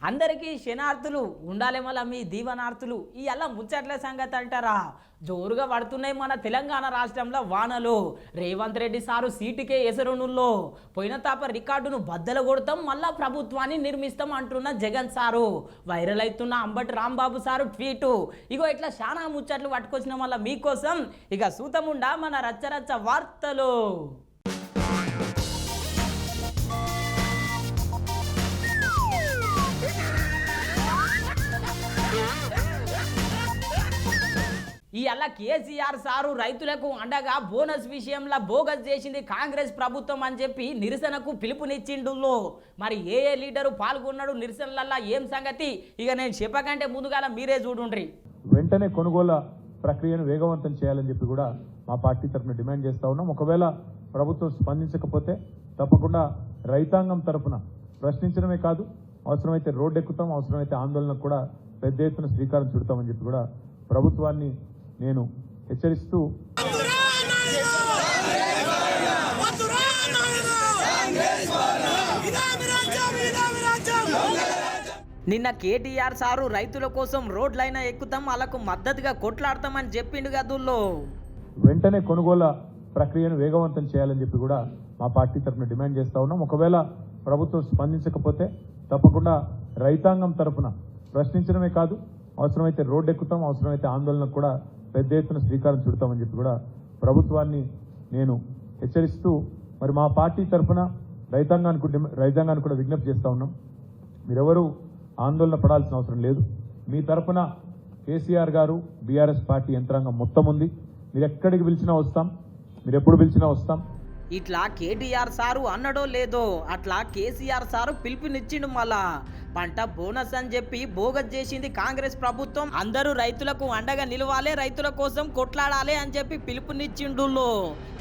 అందరికీ శనార్థులు ఉండాలి మళ్ళీ మీ దీవనార్థులు ఈ అలా ముచ్చట్ల సంగతి అంటారా జోరుగా పడుతున్నాయి మన తెలంగాణ రాష్ట్రంలో వానలు రేవంత్ రెడ్డి సారు సీటుకే ఎసరునుల్లో పోయిన తాప రికార్డును బద్దలు కొడతాం మళ్ళా ప్రభుత్వాన్ని నిర్మిస్తాం అంటున్న జగన్ సారు వైరల్ అవుతున్న అంబటి రాంబాబు సారు ట్వీటు ఇగో ఇట్లా చాలా ముచ్చట్లు పట్టుకొచ్చిన మళ్ళీ మీకోసం ఇక సూతముండా మన రచ్చరచ్చ వార్తలు ఈ అలా కేసీఆర్ సారు రైతులకు అండగా బోనస్ విషయంలో బోగస్ చేసింది కాంగ్రెస్ ప్రభుత్వం అని చెప్పి నిరసనకు పిలుపునిచ్చిండులో మరి ఏ లీడరు పాల్గొన్నాడు నిరసనలల్లా ఏం సంగతి ఇక నేను చెప్పకంటే ముందుగాల మీరే చూడుండ్రి. వెంటనే కొనుగోలు ప్రక్రియను వేగవంతం చేయాలని చెప్పి కూడా మా పార్టీ తరఫున డిమాండ్ చేస్తా ఉన్నాం. ఒకవేళ ప్రభుత్వం స్పందించకపోతే తప్పకుండా రైతాంగం తరఫున ప్రశ్నించడమే కాదు అవసరమైతే రోడ్డు ఎక్కుతాం, అవసరమైతే ఆందోళనకు కూడా పెద్ద ఎత్తున శ్రీకారం చుడతామని చెప్పి కూడా ప్రభుత్వాన్ని నేను హెచ్చరిస్తూ నిన్న కేటీఆర్ సారు రైతుల కోసం రోడ్లైనా ఎక్కుతాం వాళ్ళకు మద్దతుగా కొట్లాడతామని చెప్పిండు గదుల్లో వెంటనే కొనుగోలు ప్రక్రియను వేగవంతం చేయాలని చెప్పి కూడా మా పార్టీ తరఫున డిమాండ్ చేస్తా ఉన్నాం. ఒకవేళ ప్రభుత్వం స్పందించకపోతే తప్పకుండా రైతాంగం తరఫున ప్రశ్నించడమే కాదు అవసరమైతే రోడ్డు ఎక్కుతాం, అవసరమైతే ఆందోళనకు కూడా పెద్ద ఎత్తున శ్రీకారం చుడతామని చెప్పి కూడా ప్రభుత్వాన్ని నేను హెచ్చరిస్తూ మరి మా పార్టీ తరఫున రైతాంగానికి కూడా విజ్ఞప్తి చేస్తా ఉన్నాం. మీరెవరూ ఆందోళన పడాల్సిన అవసరం లేదు. మీ తరఫున కేసీఆర్ గారు బీఆర్ఎస్ పార్టీ యంత్రాంగం మొత్తం ఉంది. మీరు ఎక్కడికి పిలిచినా వస్తాం, మీరు ఎప్పుడు పిలిచినా వస్తాం. ఇట్లా కేటీఆర్ సారు అన్నడో లేదో అట్లా కేసీఆర్ సారు పిలుపునిచ్చిండు మళ్ళా పంట బోనస్ అని చెప్పి బోగస్ చేసింది కాంగ్రెస్ ప్రభుత్వం అందరూ రైతులకు అండగా నిలవాలి రైతుల కోసం కొట్లాడాలి అని చెప్పి పిలుపునిచ్చిండులో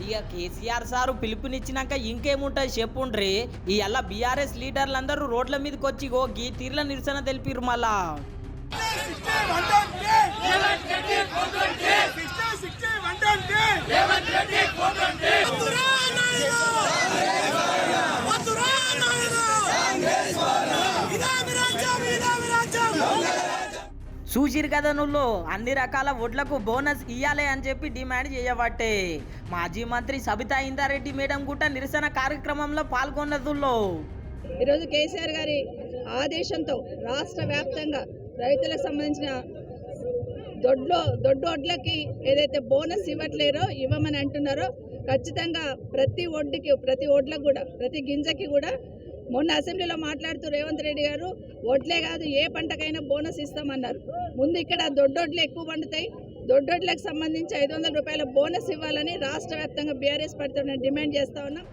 ఇక కేసీఆర్ సారు పిలుపునిచ్చినాక ఇంకేముంటాయి చెప్పుండ్రి ఈ అలా బీఆర్ఎస్ లీడర్లందరూ రోడ్ల మీదకి వచ్చి గీ తీర్ల నిరసన తెలిపిరు మళ్ళా చూసిరు కదా నువ్వు అన్ని రకాల వడ్లకు బోనస్ ఇయ్యాలి అని చెప్పి డిమాండ్ చేయబట్టే మాజీ మంత్రి సబితా ఇందారెడ్డి మేడం కూడా నిరసన కార్యక్రమంలో పాల్గొన్నదుల్లో ఈరోజు కేసీఆర్ గారి ఆదేశంతో రాష్ట్ర వ్యాప్తంగా రైతులకు సంబంధించిన దొడ్డు వడ్లకి ఏదైతే బోనస్ ఇవ్వట్లేరో ఇవ్వమని అంటున్నారో ఖచ్చితంగా ప్రతి వడ్లకు కూడా ప్రతి గింజకి కూడా మొన్న అసెంబ్లీలో మాట్లాడుతూ రేవంత్ రెడ్డి గారు వడ్లే కాదు ఏ పంటకైనా బోనస్ ఇస్తామన్నారు. ముందు ఇక్కడ దొడ్డొడ్లు ఎక్కువ పండుతాయి, దొడ్డొడ్లకు సంబంధించి 500 రూపాయల బోనస్ ఇవ్వాలని రాష్ట్ర వ్యాప్తంగా బీఆర్ఎస్ పార్టీతో డిమాండ్ చేస్తా ఉన్నాం.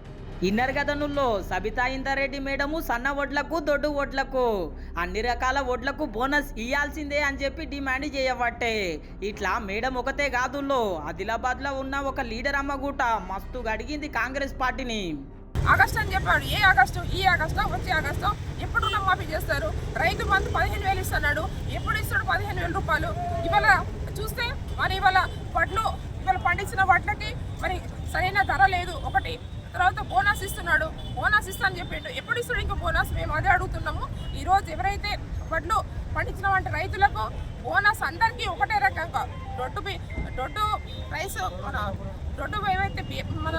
ఇన్నర్ గదనుల్లో సబితా ఇందారెడ్డి మేడము సన్న వడ్లకు దొడ్డు వడ్లకు అన్ని రకాల వడ్లకు బోనస్ ఇయ్యాల్సిందే అని చెప్పి డిమాండ్ చేయబట్టే ఇట్లా మేడం ఒకతే కాదుల్లో ఆదిలాబాద్ లో ఉన్న ఒక లీడర్ అమ్మ గుట మస్తు అడిగింది కాంగ్రెస్ పార్టీని. ఆగస్టు అని చెప్పాడు. ఏ ఆగస్టు? ఈ ఆగస్టు, వచ్చే ఆగస్టు ఎప్పుడు రుణమాఫీ చేస్తారు? రైతు బంధు 15,000 ఇస్తున్నాడు. ఎప్పుడు ఇస్తాడు 15,000 రూపాయలు? ఇవాళ చూస్తే మరి ఇవాళ పండించిన వడ్లకి మరి సరైన ధర లేదు ఒకటి. తర్వాత బోనస్ ఇస్తున్నాడు, బోనస్ ఇస్తా అని చెప్పిండు. ఎప్పుడు ఇస్తాడు ఇంకా బోనస్? మేము అదే అడుగుతున్నాము. ఈరోజు ఎవరైతే వడ్లు పండించిన వంటి రైతులకు బోనస్ అందరికీ ఒకటే రకంగా దొడ్డు రైస్ దొడ్డు ఏవైతే మన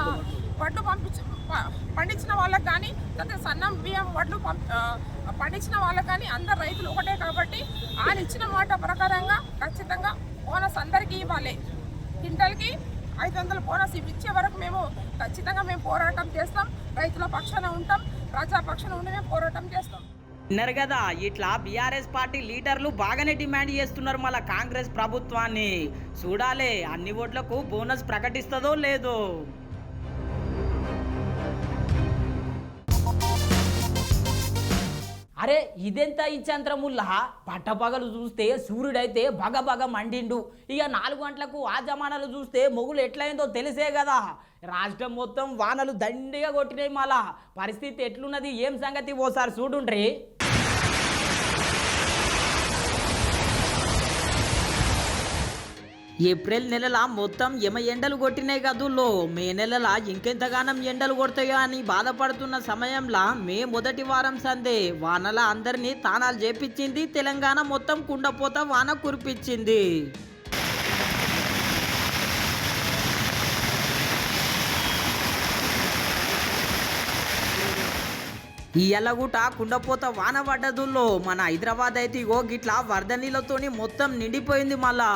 వడ్లు పండించిన వాళ్ళకి కానీ తర్వాత సన్నం బియ్యం వడ్లు పండించిన వాళ్ళకి కానీ అందరు రైతులు ఒకటే కాబట్టి ఆయన ఇచ్చిన మాట ప్రకారంగా ఖచ్చితంగా బోనస్ అందరికీ ఇవ్వాలి. క్వింటల్కి 500 బోనస్ ఇచ్చే వరకు మేము ఖచ్చితంగా పోరాటం చేస్తాం. రైతుల పక్షాన ఉంటాం, ప్రజా పక్షాన ఉండి మేము పోరాటం చేస్తాం. విన్నారు కదా ఇట్లా బీఆర్ఎస్ పార్టీ లీడర్లు బాగానే డిమాండ్ చేస్తున్నారు మళ్ళా కాంగ్రెస్ ప్రభుత్వాన్ని. చూడాలి అన్ని ఓట్లకు బోనస్ ప్రకటిస్తుందో లేదో. అరే ఇదెంత ఇచ్చంత్రముల్లా పట్టపగలు చూస్తే సూర్యుడైతే బగబగ మండిండు. ఇక 4 గంటలకు ఆ జమానాలు చూస్తే మొగులు ఎట్లయిందో తెలిసే కదా. రాష్ట్రం మొత్తం వానలు దండిగా కొట్టినాయి. మళ్ళా పరిస్థితి ఎట్లున్నది ఏం సంగతి ఓసారి చూడుండ్రి. ఏప్రిల్ నెలల మొత్తం ఎండలు కొట్టినాయి గదుల్లో మే నెలల ఇంకెంతగానం ఎండలు కొడతాయో అని బాధపడుతున్న సమయంలో మే మొదటి వారం సందే వానల అందరినీ తానాలు చేపించింది. తెలంగాణ మొత్తం కుండపోత వాన కురిపించింది. ఈ ఎల్లగుట కుండపోత వాన పడ్డదుల్లో మన హైదరాబాద్ అయితే ఇగో గిట్లా వరద నీళ్ళతోని మొత్తం నిండిపోయింది. మళ్ళా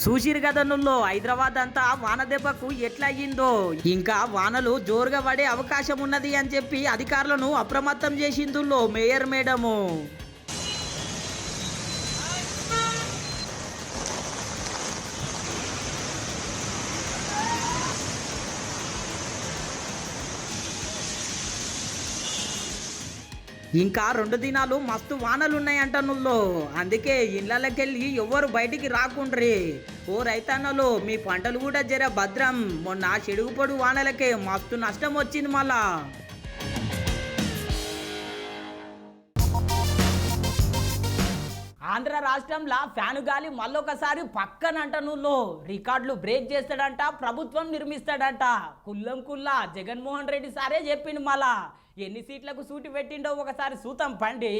చూసిరు గదనుల్లో హైదరాబాద్ అంతా వాన దెబ్బకు ఎట్లా అయ్యిందో. ఇంకా వానలు జోరుగా పడే అవకాశం ఉన్నది అని చెప్పి అధికారులను అప్రమత్తం చేసిందుల్లో మేయర్ మేడము. ఇంకా 2 దినాలు మస్తు వానలున్నాయంట నుల్లో. అందుకే ఇళ్ళకెళ్ళి ఎవ్వరు బయటికి రాకుండ్రి. ఓ రైతన్నలు మీ పంటలు కూడా జర భద్రం. మొన్న చెడుగుపొడు వానలకే మస్తు నష్టం వచ్చింది. మళ్ళా ఆంధ్ర రాష్ట్రంలో ఫ్యాను గాలి మళ్ళొకసారి పక్కనంట నుల్లో రికార్డులు బ్రేక్ చేస్తాడంట, ప్రభుత్వం నిర్మిస్తాడంట. కుల్లం కుల్లా జగన్మోహన్ రెడ్డి సారే చెప్పిండు. మళ్ళా ఎన్ని సీట్లకు సూటి పెట్టిండో ఒకసారి సూతం పండి.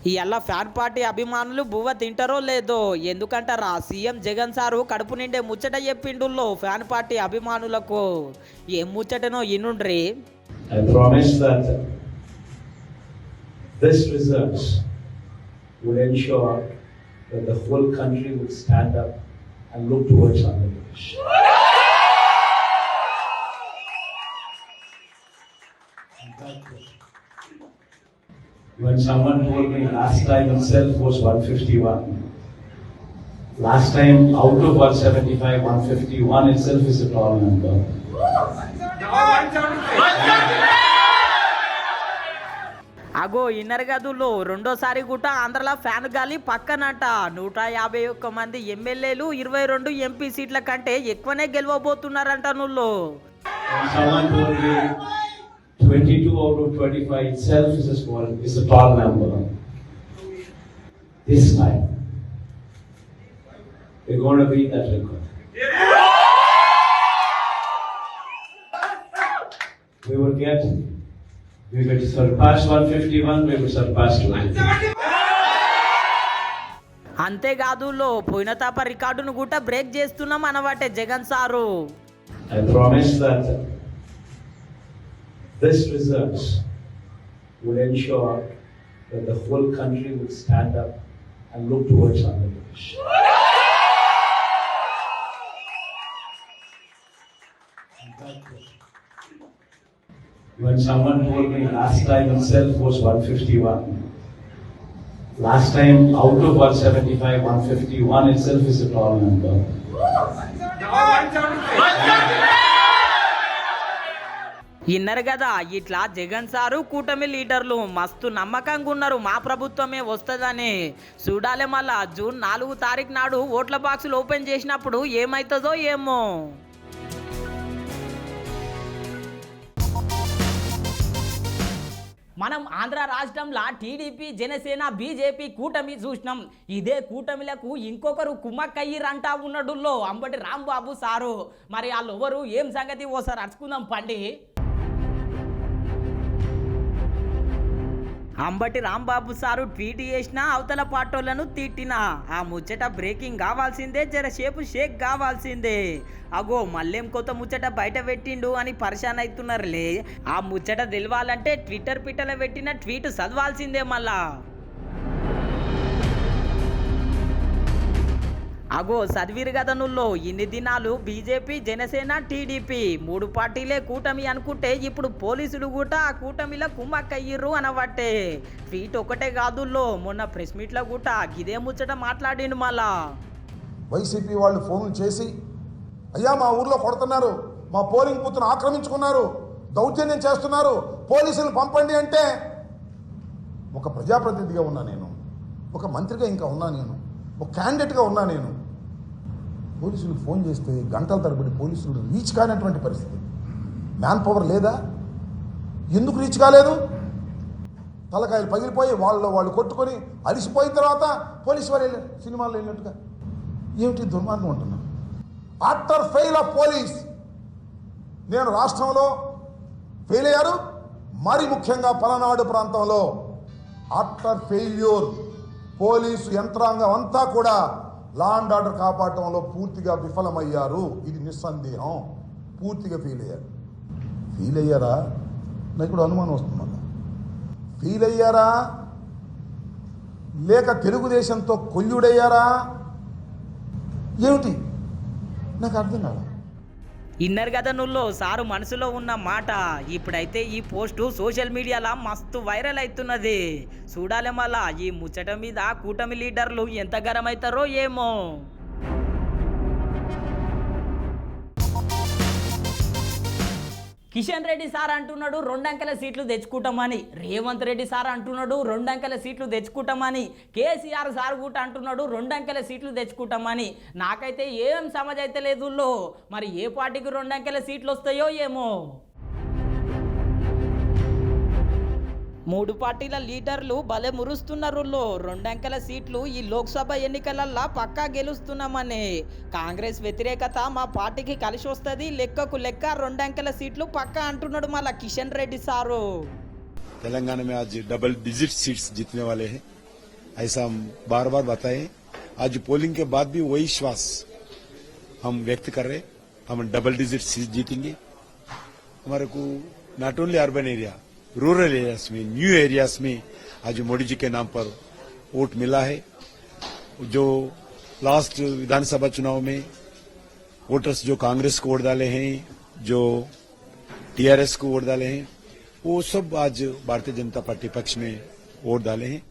ఇవాళ ఫ్యాన్ పార్టీ అభిమానులు బువ్వ తింటారో లేదో. ఎందుకంటారా సీఎం జగన్ సారు కడుపు నిండే ముచ్చట చెప్పిండుల్లో ఫ్యాన్ పార్టీ అభిమానులకు. ఏం ముచ్చటనో ఇనుండ్రి. I promise that this research would ensure that the whole country would stand up and look towards Andhra Pradesh. When someone told me last time itself was 151, last time out of 175, 151 itself is a tall number. అగో inner గదుల్లో రెండోసారి గుట్ట ఆంధ్రలో fan గాలి పక్కనట. 151 మంది ఎమ్మెల్యేలు 22 MP సీట్ల కంటే ఎక్కువనే గెలవబోతున్నారంట నుల్లో. Someone told me 22 out of 25 itself is a tall number. This time, we're going to beat that record. We will surpass 151, we will surpass 250. అంతేకాదుల్లో పోయిన తాప రికార్డును గుట్ట బ్రేక్ చేస్తున్నాం అనవాటే Jagan sir. I promise that this research would ensure that the whole country would stand up and look towards Andhra Pradesh. When someone told me last time itself was 151, last time out of 175, 151 itself is a tall number. Inner కదా ఇట్లా Jagan sir కూటమి లీడర్లు మస్తు నమ్మకంగా ఉన్నారు మా ప్రభుత్వమే వస్తుందని. చూడాలి మళ్ళా జూన్ 4 తారీఖు నాడు ఓట్ల బాక్సులు ఓపెన్ చేసినప్పుడు ఏమవుతుందో ఏమో. మనం ఆంధ్ర రాష్ట్రంలో టీడీపీ జనసేన బీజేపీ కూటమి చూసినాం. ఇదే కూటమిలకు ఇంకొకరు కుమ్మక్కయ్యిరంటా ఉన్నడుల్లో అంబటి రాంబాబు సారు. మరి వాళ్ళు ఎవరు ఏం సంగతి ఓసారి అరుచుకుందాం పండి. అంబటి రాంబాబు సారు ట్వీట్ చేసిన అవతల పాటోళ్లను తిట్టినా ఆ ముచ్చట బ్రేకింగ్ కావాల్సిందే, జరసేపు షేక్ కావాల్సిందే. అగో మళ్ళేం కొత్త ముచ్చట బయట పెట్టిండు అని పరిశాన్ అవుతున్నారులే. ఆ ముచ్చట తెలవాలంటే ట్విట్టర్ పిట్టల పెట్టిన ట్వీట్ చదవాల్సిందే మళ్ళా. అగో చదివిరు గదనుల్లో ఇన్ని దినాలు బీజేపీ జనసేన టీడీపీ 3 పార్టీలే కూటమి అనుకుంటే ఇప్పుడు పోలీసులు కూడా ఆ కూటమిలో కుమ్మక్కయ్యిర్రు అనబట్టే. ట్వీట్ ఒకటే కాదుల్లో మొన్న ప్రెస్ మీట్లో కూడా ఇదే ముచ్చట మాట్లాడిండు. మళ్ళా వైసీపీ వాళ్ళు ఫోన్లు చేసి అయ్యా మా ఊర్లో కొడుతున్నారు, మా పోలింగ్ బూత్ను ఆక్రమించుకున్నారు, దౌర్జన్యం చేస్తున్నారు, పోలీసులు పంపండి అంటే ఒక ప్రజాప్రతినిధిగా ఉన్నా నేను, ఒక మంత్రిగా ఇంకా ఉన్నా నేను, ఒక క్యాండిడేట్గా ఉన్నా నేను, పోలీసులకు ఫోన్ చేస్తే గంటల తరబడి పోలీసులు రీచ్ కానటువంటి పరిస్థితి. మ్యాన్ పవర్ లేదా? ఎందుకు రీచ్ కాలేదు? తలకాయలు పగిలిపోయి వాళ్ళు కొట్టుకొని అలిసిపోయిన తర్వాత పోలీసు వారు వెళ్ళారు సినిమాల్లో వెళ్ళినట్టుగా. ఏమిటి దుర్మార్గం అంటున్నాను. ఆఫ్టర్ ఫెయిల్ ఆఫ్ పోలీస్ నేను రాష్ట్రంలో ఫెయిల్ అయ్యారు. మరి ముఖ్యంగా పలనాడు ప్రాంతంలో ఆఫ్టర్ ఫెయిల్యూర్ పోలీసు యంత్రాంగం అంతా కూడా లా అండ్ ఆర్డర్ కాపాడటంలో పూర్తిగా విఫలమయ్యారు. ఇది నిస్సందేహం. పూర్తిగా ఫెయిల్ అయ్యారా నాకు కూడా అనుమానం వస్తుంది. ఫెయిల్ అయ్యారా లేక తెలుగుదేశంతో కొల్లుడయ్యారా ఏమిటి నాకు అర్థం కాదు. ఇన్నర్ కదా నుల్లో సారు మనసులో ఉన్న మాట. ఇప్పుడైతే ఈ పోస్టు సోషల్ మీడియాలో మస్తు వైరల్ అవుతున్నది. చూడాలి మళ్ళా ఈ ముచ్చట మీద కూటమి లీడర్లు ఎంత గరమవుతారో ఏమో. కిషన్ రెడ్డి సార్ అంటున్నాడు 2 అంకెల సీట్లు తెచ్చుకుంటామని. రేవంత్ రెడ్డి సార్ అంటున్నాడు 2 అంకెల సీట్లు తెచ్చుకుంటామని. కేసీఆర్ సార్ కూడా అంటున్నాడు 2 అంకెల సీట్లు తెచ్చుకుంటామని. నాకైతే ఏం సమజ్ అయితే లేదు. మరి ఏ పార్టీకి 2 అంకెల సీట్లు వస్తాయో ఏమో. 3 పార్టీల లీడర్లు భలే మురుస్తున్నారు. 2 అంకెల సీట్లు ఈ లోక్సభ ఎన్నికలల్లా పక్కా గెలుస్తున్నామని. కాంగ్రెస్ వ్యతిరేకత మా పార్టీకి కలిసి వస్తుంది, లెక్కకు లెక్క 2 అంకెల సీట్లు పక్కా అంటున్నాడు మళ్ళా కిషన్ రెడ్డి సారు. तेलंगाना में आज डबल डिजिट सीट्स जीतने वाले हैं, ऐसा हम बार बार बताए. आज पोलिंग के बाद भी वही विश्वास हम व्यक्त कर रहे. हम डबल डिजिट सीट जीतेंगे. हमारे को not only urban area, rural areas में, न्यू एरियाज में आज मोदी जी के नाम पर वोट मिला है. जो लास्ट विधानसभा चुनाव में वोटर्स जो कांग्रेस को वोट डाले हैं, जो टीआरएस को वोट डाले हैं, वो सब आज भारतीय जनता पार्टी पक्ष में वोट डाले हैं.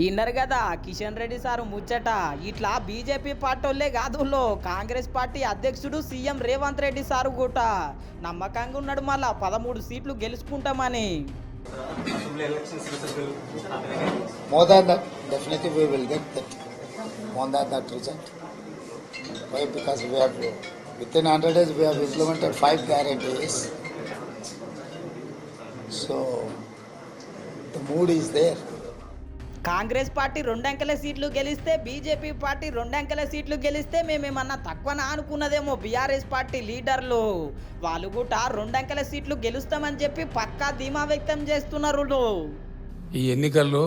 ఇన్నర్ కదా కిషన్ రెడ్డి సారు ముచ్చట. ఇట్లా బీజేపీ పార్టీలే కాదు, కాంగ్రెస్ పార్టీ అధ్యక్షుడు సీఎం రేవంత్ రెడ్డి సారు కూడా నమ్మకంగా ఉన్నాడు మళ్ళా 13 సీట్లు గెలుచుకుంటామని. More than that, definitely we will get that. More than that result. Why? Because we have, within 100 days, we have implemented 5 guarantees. So, the mood is there. Congress party 2 అంకెల సీట్లు గెలిస్తే, BJP party 2 అంకెల సీట్లు గెలిస్తే మేమేమన్నా తక్కువనా అనుకున్నదేమో బీఆర్ఎస్ పార్టీ లీడర్లు. వాళ్ళు కూడా 2 అంకెల సీట్లు గెలుస్తామని చెప్పి పక్కా ధీమా వ్యక్తం చేస్తున్నారు. ఈ ఎన్నికల్లో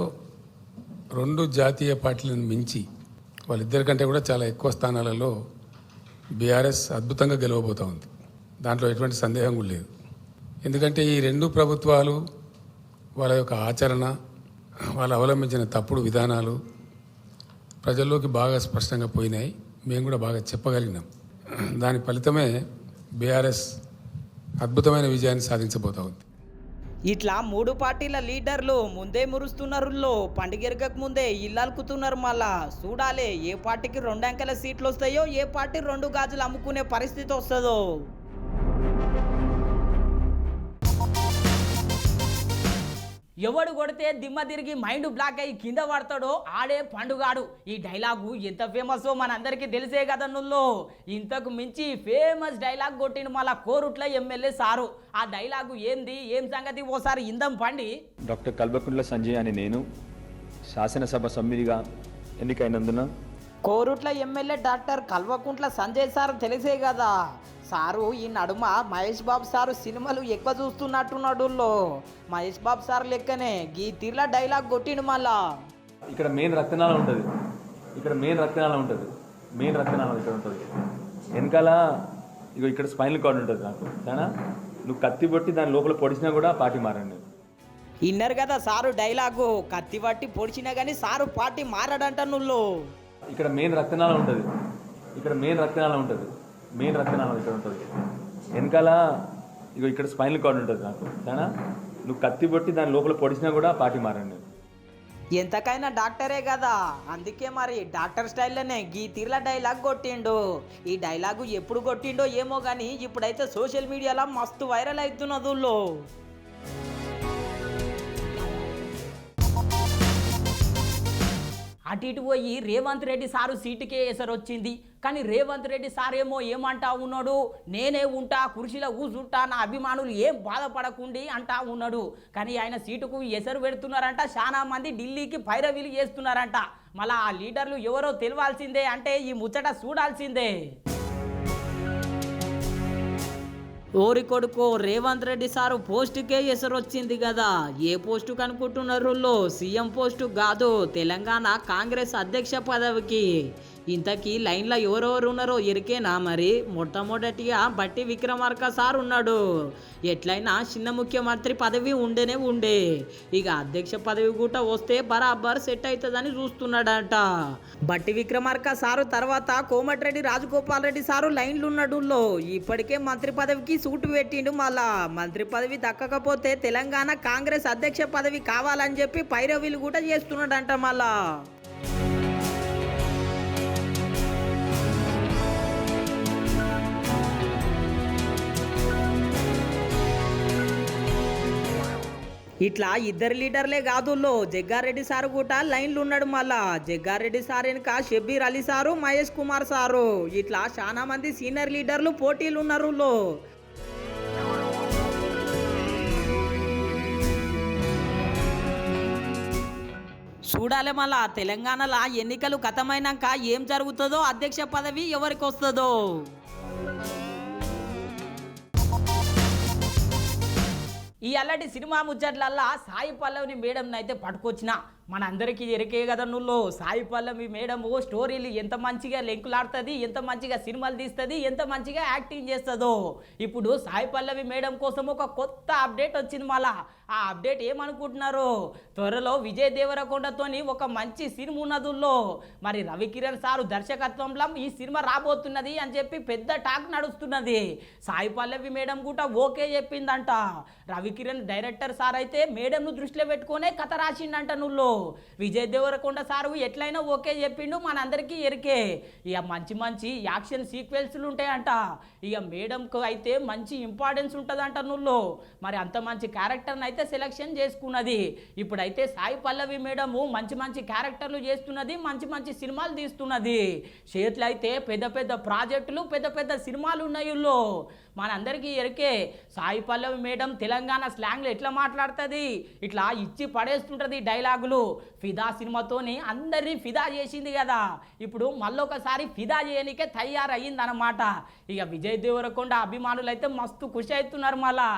2 జాతీయ పార్టీలను మించి వాళ్ళిద్దరికంటే కూడా చాలా ఎక్కువ స్థానాలలో బీఆర్ఎస్ అద్భుతంగా గెలవబోతూ ఉంది. దాంట్లో ఎటువంటి సందేహం కూడా లేదు. ఎందుకంటే ఈ 2 ప్రభుత్వాలు వాళ్ళ యొక్క ఆచరణ, వాళ్ళు అవలంబించిన తప్పుడు విధానాలు ప్రజల్లోకి బాగా స్పష్టంగా పోయినాయి. మేము కూడా బాగా చెప్పగలిగినాం. దాని ఫలితమే బీఆర్ఎస్ అద్భుతమైన విజయాన్ని సాధించబోతా ఉంది. ఇట్లా 3 పార్టీల లీడర్లు ముందే మురుస్తున్నారు. పండుగెరగకు ముందే ఇల్లాలుకుతున్నారు. మళ్ళా చూడాలి ఏ పార్టీకి 2 అంకెల సీట్లు వస్తాయో, ఏ పార్టీ 2 గాజులు అమ్ముకునే పరిస్థితి వస్తుందో. ఎవడు కొడితే దిమ్మ తిరిగి మైండ్ బ్లాక్ అయ్యి కింద పడతాడో ఆడే పండుగాడు. ఈ డైలాగు ఎంత ఫేమసో మనందరికీ తెలిసే కదా. ఇంతకు మించి ఫేమస్ డైలాగ్ కొట్టిన మళ్ళా కోరుట్ల ఎమ్మెల్యే సారు. ఆ డైలాగు ఏంది, ఏం సంగతి ఓసారి ఇందం పండి. డాక్టర్ కల్వకుంట్ల సంజయ్ అని నేను శాసనసభ సభ్యుడిగా ఎన్నికైనందున Korutla MLA doctor Kalvakuntla Sanjay sir తెలిసే కదా. సారు ఈ నడుమ మహేష్ బాబు సారు సినిమాలు ఎక్కువ చూస్తున్నట్టున్నాడు. మహేష్ బాబు సార్ లెక్కనే గీ తీర్ల డైలాగ్ కొట్టిండు మళ్ళా. ఇక్కడ మెయిన్ రక్తనాళం ఉంటుంది. మెయిన్ రక్తనాళం ఇక్కడ ఉంటుంది. వెనకాల ఇగో ఇక్కడ స్పైనల్ కార్డ్ ఉంటుంది నాకు. సరేనా? నువ్వు కత్తి పట్టి దాని లోపల పొడిచినా కూడా పార్టీ మారండి. ఇన్నర్ కదా సారు డైలాగు. కత్తి పట్టి పొడిచినా కానీ సారు పార్టీ మారడంట. ఇక్కడ మెయిన్ రక్తనాళం ఉంటుంది. మెయిన్ రక్తనాళం ఇక్కడ ఉంటుంది. వెనకాల ఇగో ఇక్కడ స్పైనల్ కార్డ్ ఉంటుంది నాకు. సరేనా? నువ్వు కత్తి పట్టి దాని లోపల పొడిచినా కూడా పార్టీ మారండి. ఎంతకైనా డాక్టరే కదా, అందుకే మరి డాక్టర్ స్టైల్లోనే గీ తీర్ల డైలాగ్ కొట్టిండు. ఈ డైలాగు ఎప్పుడు కొట్టిండో ఏమో కానీ ఇప్పుడైతే సోషల్ మీడియాలో మస్తు వైరల్ అవుతున్నది. అటు ఇటు పోయి రేవంత్ రెడ్డి సారు సీటుకే ఎసరు వచ్చింది. కానీ రేవంత్ రెడ్డి సార్ ఏమో ఏమంటా ఉన్నాడు, నేనే ఉంటా కుర్చీలో కూర్చుంటా, నా అభిమానులు ఏం బాధపడకుండి అంటా ఉన్నాడు. కానీ ఆయన సీటుకు ఎసరు పెడుతున్నారంట, చాలా మంది ఢిల్లీకి పైరవీలు చేస్తున్నారంట. మళ్ళా ఆ లీడర్లు ఎవరో తెలియాల్సిందే, అంటే ఈ ముచ్చట చూడాల్సిందే. ఓరి కొడుకో రేవంత్ రెడ్డి సారు పోస్టుకే ఎసరు వచ్చింది కదా. ఏ పోస్టు కనుక్కుంటున్నారు? సీఎం పోస్టు కాదు, తెలంగాణ కాంగ్రెస్ అధ్యక్ష పదవికి. ఇంతకీ లైన్లో ఎవరెవరు ఉన్నారో ఎరికేనా మరి? మొట్టమొదటిగా బట్టి విక్రమార్క సార్ ఉన్నాడు. ఎట్లయినా చిన్న ముఖ్యమంత్రి పదవి ఉండే ఇక అధ్యక్ష పదవి కూడా వస్తే బరాబర్ సెట్ అవుతుందని చూస్తున్నాడట. బట్టి విక్రమార్క సారు తర్వాత కోమటిరెడ్డి రాజగోపాల్ రెడ్డి సారు లైన్లు ఉన్నాడు. ఇప్పటికే మంత్రి పదవికి సూటు పెట్టిండు. మళ్ళా మంత్రి పదవి దక్కకపోతే తెలంగాణ కాంగ్రెస్ అధ్యక్ష పదవి కావాలని చెప్పి పైరవీలు కూడా చేస్తున్నాడంట. మళ్ళా ఇట్లా ఇద్దరు లీడర్లే కాదు, జగ్గారెడ్డి సారు కూడా లైన్లు ఉన్నాడు. మళ్ళా జగ్గారెడ్డి సార్ వెనుక షబ్బీర్ అలీ సారు, మహేష్ కుమార్ సారు, ఇట్లా చాలా మంది సీనియర్ లీడర్లు పోటీలు ఉన్నారు. చూడాలి మళ్ళా తెలంగాణలో ఎన్నికలు ఖతమైనాక ఏం జరుగుతుందో, అధ్యక్ష పదవి ఎవరికి వస్తుందో. ఈ అల్లటి సినిమా ముచ్చట్లల్లా సాయి పల్లవిని మేడంని అయితే పట్టుకొచ్చిన మన అందరికీ ఎరికే కదా. సాయి పల్లవి మేడం స్టోరీలు ఎంత మంచిగా లెంకులాడుతుంది, ఎంత మంచిగా సినిమాలు తీస్తుంది, ఎంత మంచిగా యాక్టింగ్ చేస్తుందో. ఇప్పుడు సాయి పల్లవి మేడం కోసం ఒక కొత్త అప్డేట్ వచ్చింది. మళ్ళా ఆ అప్డేట్ ఏమనుకుంటున్నారు? త్వరలో విజయ్ దేవరకొండతోని ఒక మంచి సినిమా ఉన్నదుల్లో. మరి రవికిరణ్ సారు దర్శకత్వంలో ఈ సినిమా రాబోతున్నది అని చెప్పి పెద్ద టాక్ నడుస్తున్నది. సాయి పల్లవి మేడం కూడా ఓకే చెప్పిందంట. రవికిరణ్ డైరెక్టర్ సార్ అయితే మేడంను దృష్టిలో పెట్టుకునే కథ రాసిండంట. విజయ్ దేవరకొండ సారు ఎట్లయినా ఓకే చెప్పిండు, మనందరికీ ఎరికే. ఇక మంచి మంచి యాక్షన్ సీక్వెన్స్లు ఉంటాయంట. ఇక మేడంకు అయితే మంచి ఇంపార్టెన్స్ ఉంటుందంట. మరి అంత మంచి క్యారెక్టర్ని అయితే సెలెక్షన్ చేసుకున్నది. ఇప్పుడైతే సాయి పల్లవి మేడము మంచి మంచి క్యారెక్టర్లు చేస్తున్నది, మంచి మంచి సినిమాలు తీస్తున్నది. చేతులు అయితే పెద్ద పెద్ద ప్రాజెక్టులు, పెద్ద పెద్ద సినిమాలు ఉన్నాయి. మనందరికీ ఎరికే సాయి పల్లవి మేడం తెలంగాణ స్లాంగ్లో ఎట్లా మాట్లాడుతుంది, ఇట్లా ఇచ్చి పడేస్తుంటుంది డైలాగులు. ఫిదా సినిమాతోని అందరినీ ఫిదా చేసింది కదా. ఇప్పుడు మళ్ళొకసారి ఫిదా చేయనికే తయారయ్యిందన్నమాట. ఇక విజయ్ దేవరకొండ అభిమానులు అయితే మస్తు ఖుషి అవుతున్నారు. మళ్ళా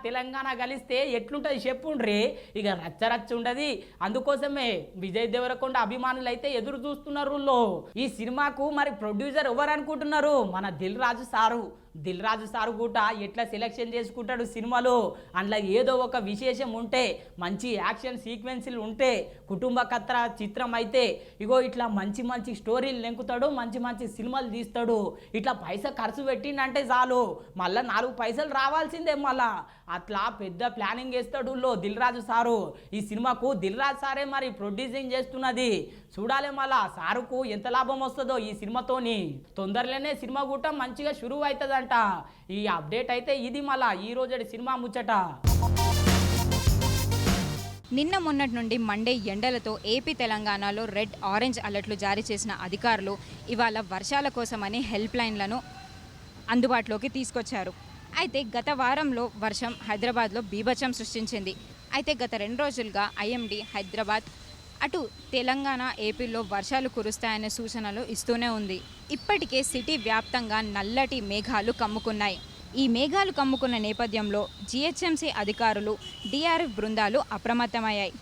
తెలంగాణ కలిస్తే ఎట్లుంటుంది చెప్పుండ్రి. ఇక రచ్చ ఉండదు. అందుకోసమే విజయ్ దేవరకొండ అభిమానులు అయితే ఎదురు చూస్తున్నారు. ఈ సినిమాకు మరి ప్రొడ్యూసర్ ఎవరు అనుకుంటున్నారు? మన దిల్ రాజు సారు కూడా ఎట్లా సెలెక్షన్ చేసుకుంటాడు సినిమాలో. అందులో ఏదో ఒక విశేషం ఉంటే, మంచి యాక్షన్ సీక్వెన్స్లు ఉంటే, కుటుంబ కథ చిత్రం అయితే ఇగో ఇట్లా మంచి మంచి స్టోరీలు నెంకుతాడు, మంచి మంచి సినిమాలు తీస్తాడు. ఇట్లా పైసా ఖర్చు పెట్టిండంటే చాలు, మళ్ళీ 4 పైసలు రావాల్సిందే. మళ్ళా అట్లా పెద్ద ప్లానింగ్ చేస్తాడు దిల్ రాజు సారు. ఈ సినిమాకు దిల్ రాజు సారే మరి ప్రొడ్యూసింగ్ చేస్తున్నది. చూడాలి మళ్ళా సారుకు ఎంత లాభం వస్తుందో ఈ సినిమాతోని. తొందరలోనే సినిమా కూడా మంచిగా షురూ అవుతుందంట. ఈ అప్డేట్ అయితే ఇది మళ్ళా ఈ రోజు సినిమా ముచ్చట. నిన్న మొన్నటి నుండి మండే ఎండలతో ఏపీ తెలంగాణలో రెడ్ ఆరెంజ్ అలర్ట్లు జారీ చేసిన అధికారులు ఇవాళ వర్షాల కోసమని హెల్ప్ లైన్లను అందుబాటులోకి తీసుకొచ్చారు. అయితే గత వారంలో వర్షం హైదరాబాద్లో బీభత్సం సృష్టించింది. అయితే గత 2 రోజులుగా ఐఎండీ హైదరాబాద్ అటు తెలంగాణ ఏపీలో వర్షాలు కురుస్తాయనే సూచనలు ఇస్తూనే ఉంది. ఇప్పటికే సిటీ వ్యాప్తంగా నల్లటి మేఘాలు కమ్ముకున్నాయి. ఈ మేఘాలు కమ్ముకున్న నేపథ్యంలో జీహెచ్ఎంసీ అధికారులు, డిఆర్ఎఫ్ బృందాలు అప్రమత్తమయ్యాయి.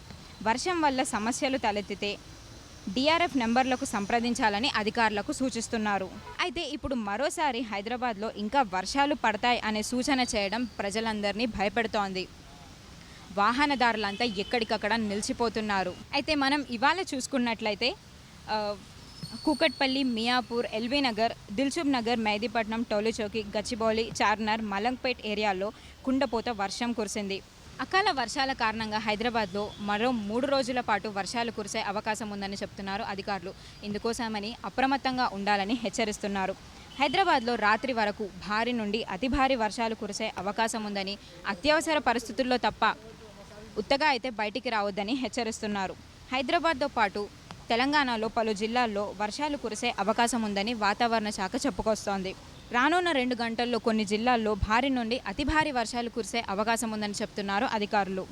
వర్షం వల్ల సమస్యలు తలెత్తితే డిఆర్ఎఫ్ నెంబర్లకు సంప్రదించాలని అధికారులకు సూచిస్తున్నారు. అయితే ఇప్పుడు మరోసారి హైదరాబాద్లో ఇంకా వర్షాలు పడతాయి అనే సూచన చేయడం ప్రజలందరినీ భయపెడుతోంది. వాహనదారులంతా ఎక్కడికక్కడ నిలిచిపోతున్నారు. అయితే మనం ఇవాళ చూసుకున్నట్లయితే కూకట్పల్లి, మియాపూర్, ఎల్బీ నగర్, దిల్సుఖ్ నగర్, మెహదీపట్నం, టోలీచౌకి, గచ్చిబౌలి, చార్మినార్, మలంక్పేట్ ఏరియాల్లో కుండపోత వర్షం కురిసింది. అకాల వర్షాల కారణంగా హైదరాబాద్లో మరో 3 రోజుల పాటు వర్షాలు కురిసే అవకాశం ఉందని చెప్తున్నారు అధికారులు. ఇందుకోసమని అప్రమత్తంగా ఉండాలని హెచ్చరిస్తున్నారు. హైదరాబాద్లో రాత్రి వరకు భారీ నుండి అతి భారీ వర్షాలు కురిసే అవకాశం ఉందని, అత్యవసర పరిస్థితుల్లో తప్ప ఉత్తగా అయితే బయటికి రావద్దని హెచ్చరిస్తున్నారు. హైదరాబాద్తో పాటు తెలంగాణలో పలు జిల్లాల్లో వర్షాలు కురిసే అవకాశం ఉందని వాతావరణ శాఖ చెప్పుకొస్తోంది. రానున్న 2 గంటల్లో కొన్ని జిల్లాల్లో భారీ నుండి అతి భారీ వర్షాలు కురిసే అవకాశం ఉందని చెప్తున్నారు అధికారులు.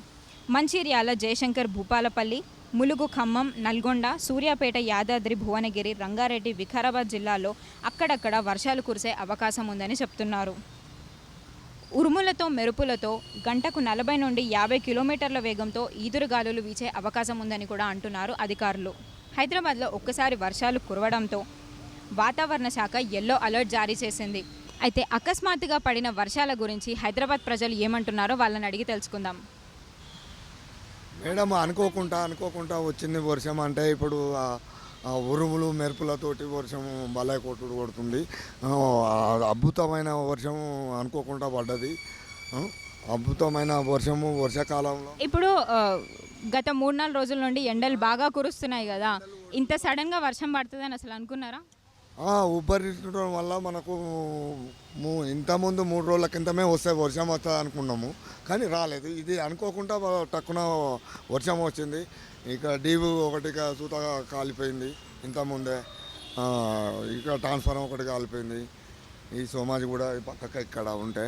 మంచిర్యాల, జయశంకర్, భూపాలపల్లి, ములుగు, ఖమ్మం, నల్గొండ, సూర్యాపేట, యాదాద్రి, భువనగిరి, రంగారెడ్డి, వికారాబాద్ జిల్లాల్లో అక్కడక్కడ వర్షాలు కురిసే అవకాశం ఉందని చెప్తున్నారు. ఉరుములతో మెరుపులతో గంటకు 40 నుండి 50 కిలోమీటర్ల వేగంతో ఈదురుగాలులు వీచే అవకాశం ఉందని కూడా అంటున్నారు అధికారులు. హైదరాబాద్లో ఒక్కసారి వర్షాలు కురవడంతో వాతావరణ శాఖ ఎల్లో అలర్ట్ జారీ చేసింది. అయితే అకస్మాత్తుగా పడిన వర్షాల గురించి హైదరాబాద్ ప్రజలు ఏమంటున్నారో వాళ్ళని అడిగి తెలుసుకుందాం. మేడం, అనుకోకుండా వచ్చింది వర్షం. అంటే ఇప్పుడు ఉరుములు మెరుపులతోటి వర్షం భలే కొడుతుంది. అద్భుతమైన వర్షం అనుకోకుండా పడ్డది. అద్భుతమైన వర్షము వర్షాకాలంలో. ఇప్పుడు గత 3-4 రోజుల నుండి ఎండలు బాగా కురుస్తున్నాయి కదా, ఇంత సడన్గా వర్షం పడుతుందని అసలు అనుకున్నారా? ఉబ్బరించడం వల్ల మనకు ఇంతకుముందు 3 రోజుల క్రితమే వస్తే వర్షం వస్తుంది అనుకున్నాము, కానీ రాలేదు. ఇది అనుకోకుండా టక్కున వర్షం వచ్చింది. ఇక డీవు ఒకటి సూత కాలిపోయింది ఇంతకుముందే, ఇక ట్రాన్స్ఫార్మర్ ఒకటి కాలిపోయింది. ఈ సోమాజి కూడా పక్కకి ఇక్కడ ఉంటే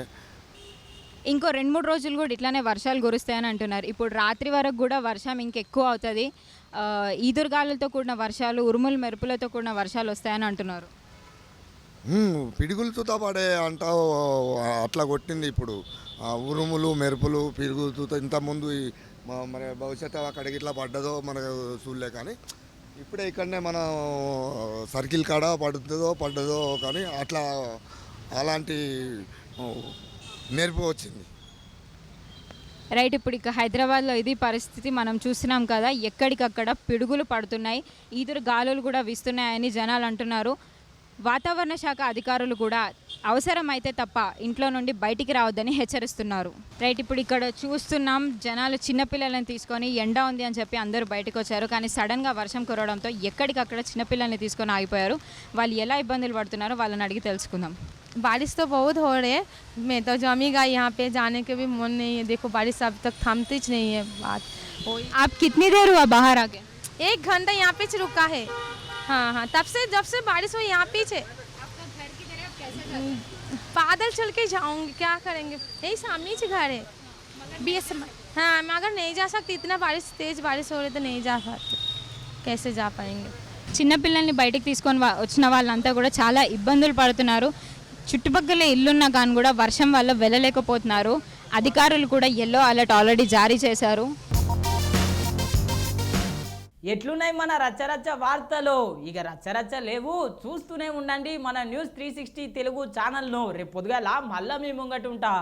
ఇంకో 2-3 రోజులు కూడా ఇట్లానే వర్షాలు కురుస్తాయని అంటున్నారు. ఇప్పుడు రాత్రి వరకు కూడా వర్షం ఇంకెక్కువ అవుతుంది. ఈదురుగాలులతో కూడిన వర్షాలు, ఉరుములు మెరుపులతో కూడిన వర్షాలు వస్తాయని అంటున్నారు. పిడుగులతో పడే అంటావు అట్లా కొట్టింది. ఇప్పుడు ఉరుములు మెరుపులు పిడుగులతో ఇంతకుముందు మరి భవిష్యత్తు అక్కడికి ఇట్లా పడ్డదో మనకు చూడలే, కానీ ఇప్పుడే ఇక్కడనే మన సర్కిల్ కాడ పడ్డదో కానీ అట్లా అలాంటి మెరుపు వచ్చింది. రైట్, ఇప్పుడు ఇక హైదరాబాద్లో ఇది పరిస్థితి మనం చూస్తున్నాం కదా, ఎక్కడికక్కడ పిడుగులు పడుతున్నాయి, ఈదురు గాలులు కూడా వీస్తున్నాయని జనాలు అంటున్నారు. వాతావరణ శాఖ అధికారులు కూడా అవసరమైతే తప్ప ఇంట్లో నుండి బయటికి రావద్దని హెచ్చరిస్తున్నారు. రైట్, ఇప్పుడు ఇక్కడ చూస్తున్నాం జనాలు చిన్నపిల్లలని తీసుకొని ఎండ ఉంది అని చెప్పి అందరూ బయటకు వచ్చారు, కానీ సడన్గా వర్షం కురవడంతో ఎక్కడికక్కడ చిన్నపిల్లల్ని తీసుకొని ఆగిపోయారు. వాళ్ళు ఎలా ఇబ్బందులు పడుతున్నారో వాళ్ళని అడిగి తెలుసుకుందాం. बारिश तो बहुत हो रही है, मैं तो जमीगा यहाँ पे जाने के भी मन नहीं है. देखो बारिश अब तक थमती ज नहीं है. बात आप कितनी देर हुआ बाहर आके? 1 घंटा यहाँ पे रुका है. हाँ, जब से बारिश हुई यहाँ पे पैदल चल के जाऊँगी, क्या करेंगे, यही सामने ही घर है. हाँ, मैं अगर नहीं जा सकती, इतना तेज़ बारिश हो रही तो नहीं जा सकती, कैसे जा पाएंगे. చిన్నపిల్లల్ని బయటికి తీసుకొని వచ్చిన వాళ్ళంతా కూడా చాలా ఇబ్బందులు పడుతున్నారు. చుట్టుపక్కల ఇల్లున్నా కానీ కూడా వర్షం వల్ల వెళ్ళలేకపోతున్నారు. అధికారులు కూడా ఎల్లో అలర్ట్ ఆల్రెడీ జారీ చేశారు. ఎట్లున్నాయి మన రచ్చరచ్చ వార్తలు? ఇక రచ్చరచ్చ లేవు, చూస్తూనే ఉండండి మన న్యూస్ 360 తెలుగు ఛానల్ను. రేపు పొద్దుగాల మళ్ళీ మీ ముంగట ఉంటా.